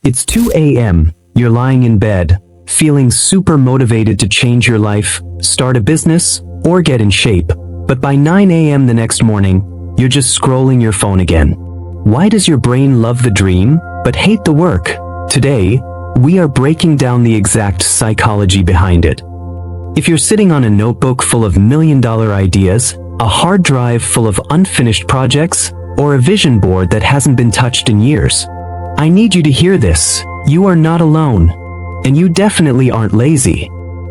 It's 2 a.m., you're lying in bed, feeling super motivated to change your life, start a business, or get in shape. But by 9 a.m. the next morning, you're just scrolling your phone again. Why does your brain love the dream, but hate the work? Today, we are breaking down the exact psychology behind it. If you're sitting on a notebook full of million-dollar ideas, a hard drive full of unfinished projects, or a vision board that hasn't been touched in years, I need you to hear this. You are not alone. And you definitely aren't lazy.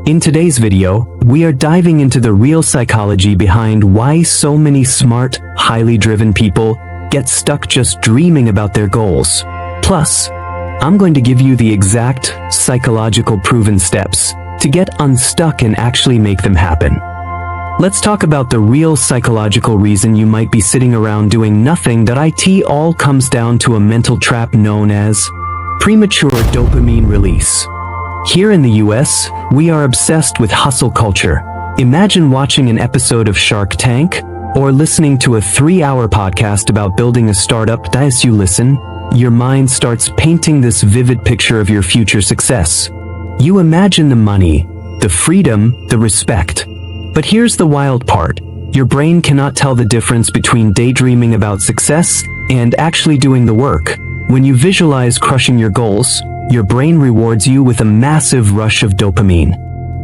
In today's video, we are diving into the real psychology behind why so many smart, highly driven people get stuck just dreaming about their goals. Plus, I'm going to give you the exact, psychological proven steps to get unstuck and actually make them happen. Let's talk about the real psychological reason you might be sitting around doing nothing. It all comes down to a mental trap known as premature dopamine release. Here in the US, we are obsessed with hustle culture. Imagine watching an episode of Shark Tank or listening to a 3-hour podcast about building a startup. As you listen, your mind starts painting this vivid picture of your future success. You imagine the money, the freedom, the respect. But here's the wild part. Your brain cannot tell the difference between daydreaming about success and actually doing the work. When you visualize crushing your goals, your brain rewards you with a massive rush of dopamine.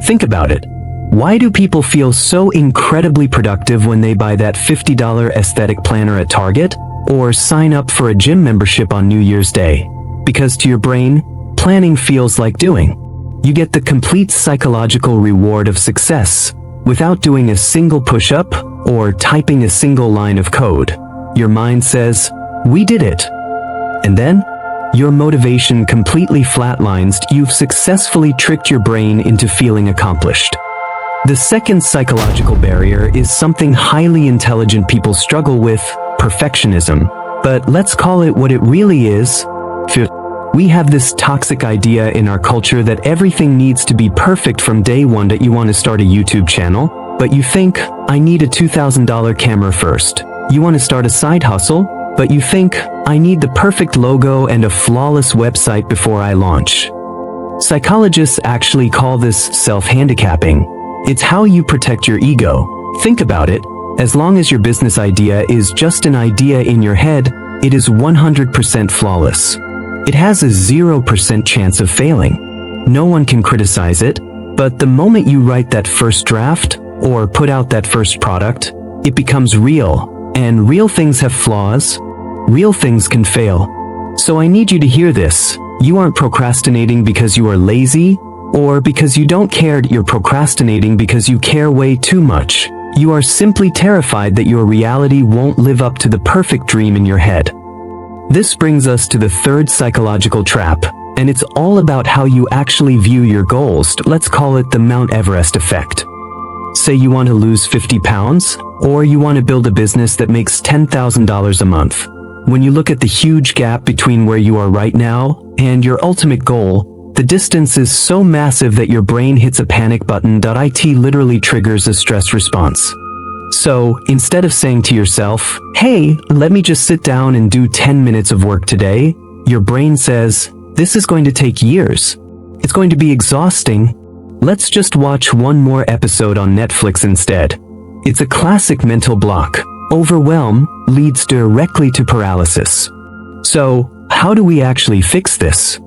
Think about it. Why do people feel so incredibly productive when they buy that $50 aesthetic planner at Target or sign up for a gym membership on New Year's Day? Because to your brain, planning feels like doing. You get the complete psychological reward of success without doing a single push-up or typing a single line of code. Your mind says, "We did it." And then, your motivation completely flatlines. You've successfully tricked your brain into feeling accomplished. The second psychological barrier is something highly intelligent people struggle with: perfectionism. But let's call it what it really is. We have this toxic idea in our culture that everything needs to be perfect from day one. That you want to start a YouTube channel, but you think, I need a $2,000 camera first. You want to start a side hustle, but you think, I need the perfect logo and a flawless website before I launch. Psychologists actually call this self-handicapping. It's how you protect your ego. Think about it. As long as your business idea is just an idea in your head, it is 100% flawless. It has a 0% chance of failing. No one can criticize it, but the moment you write that first draft or put out that first product, it becomes real. And real things have flaws. Real things can fail. So I need you to hear this. You aren't procrastinating because you are lazy or because you don't care. You're procrastinating because you care way too much. You are simply terrified that your reality won't live up to the perfect dream in your head. This brings us to the third psychological trap, and it's all about how you actually view your goals. Let's call it the Mount Everest Effect. Say you want to lose 50 pounds, or you want to build a business that makes $10,000 a month. When you look at the huge gap between where you are right now and your ultimate goal, the distance is so massive that your brain hits a panic button. It literally triggers a stress response. So, instead of saying to yourself, hey, let me just sit down and do 10 minutes of work today, your brain says, this is going to take years. It's going to be exhausting. Let's just watch one more episode on Netflix instead. It's a classic mental block. Overwhelm leads directly to paralysis. So, how do we actually fix this?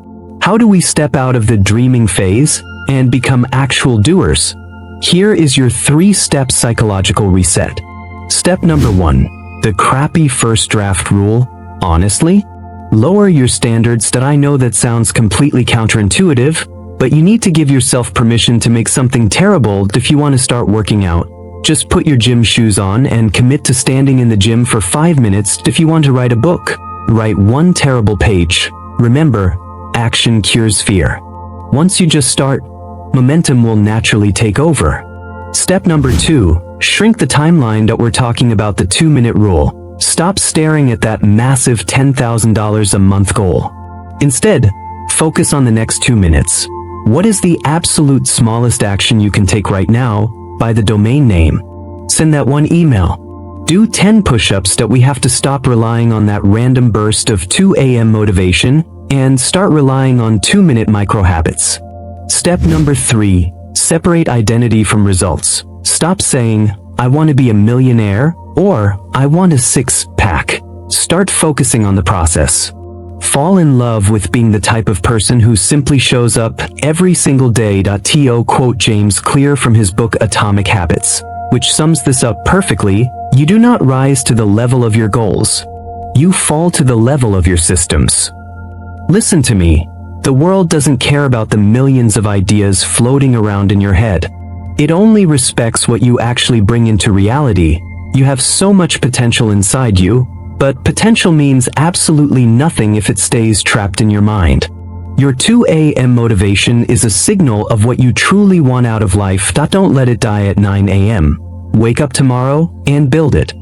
How do we step out of the dreaming phase and become actual doers? Here is your 3-step psychological reset. Step number 1, the crappy first draft rule. Honestly, lower your standards. I know that sounds completely counterintuitive, but you need to give yourself permission to make something terrible. If you want to start working out, just put your gym shoes on and commit to standing in the gym for 5 minutes. If you want to write a book, write 1 terrible page. Remember, action cures fear. Once you just start, momentum will naturally take over. Step number 2, shrink the timeline. We're talking about the 2-minute rule. Stop staring at that massive $10,000 a month goal. Instead, focus on the next 2 minutes. What is the absolute smallest action you can take right now? Buy the domain name. Send that 1 email. Do 10 push-ups. We have to stop relying on that random burst of 2 a.m. motivation and start relying on 2-minute micro habits. Step number 3. Separate identity from results. Stop saying, "I want to be a millionaire," or "I want a six-pack." Start focusing on the process. Fall in love with being the type of person who simply shows up every single day. To quote James Clear from his book Atomic Habits, which sums this up perfectly, you do not rise to the level of your goals. You fall to the level of your systems. Listen to me. The world doesn't care about the millions of ideas floating around in your head. It only respects what you actually bring into reality. You have so much potential inside you, but potential means absolutely nothing if it stays trapped in your mind. Your 2 a.m. motivation is a signal of what you truly want out of life. Don't let it die at 9 a.m. Wake up tomorrow and build it.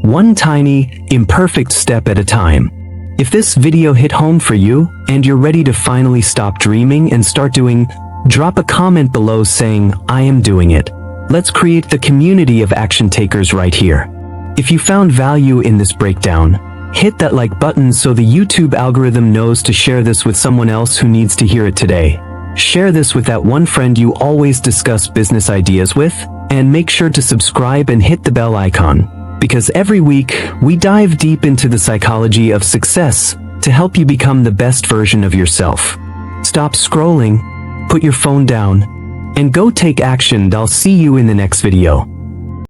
One tiny, imperfect step at a time. If this video hit home for you, and you're ready to finally stop dreaming and start doing, drop a comment below saying, "I am doing it." Let's create the community of action takers right here. If you found value in this breakdown, hit that like button so the YouTube algorithm knows to share this with someone else who needs to hear it today. Share this with that one friend you always discuss business ideas with, and make sure to subscribe and hit the bell icon, because every week we dive deep into the psychology of success to help you become the best version of yourself. Stop scrolling, put your phone down, and go take action. I'll see you in the next video.